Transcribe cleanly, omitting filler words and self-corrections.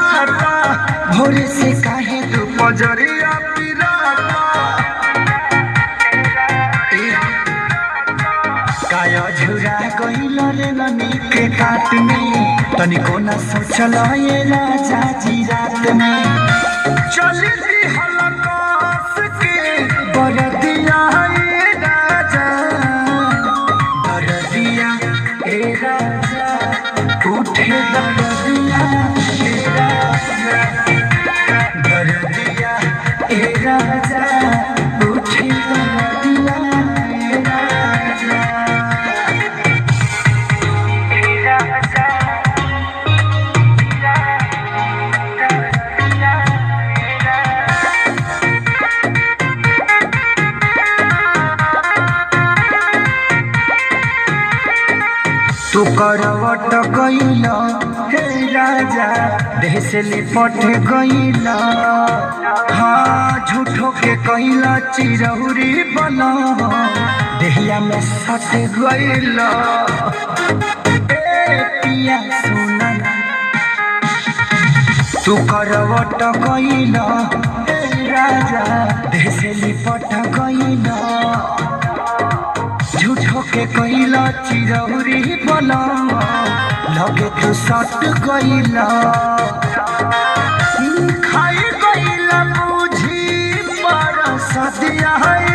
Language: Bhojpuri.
बुझाता भोरे से काहे तू पजरिया पिराता काया झुरा गइल रे ननी के काट में तनिको न सोचल ये राजा जी रात में चली दी हलकास के बरदिया ये राजा बरदिया ए राजा उठे बरदिया ए राजा बरदिया ए राजा उठे बरदिया ए राजा तू करवट गइल हे राजा देह से लिपट गइल हाँ झूठो के कइल चिरौरी बना देहिया में सट गइल पिया सुना तू करवट गइल हे राजा देह से लिपट गइल झूठो के कइल चिरौरी बना लगे तू सट गइल खाई गइल बुझी पर सदिया है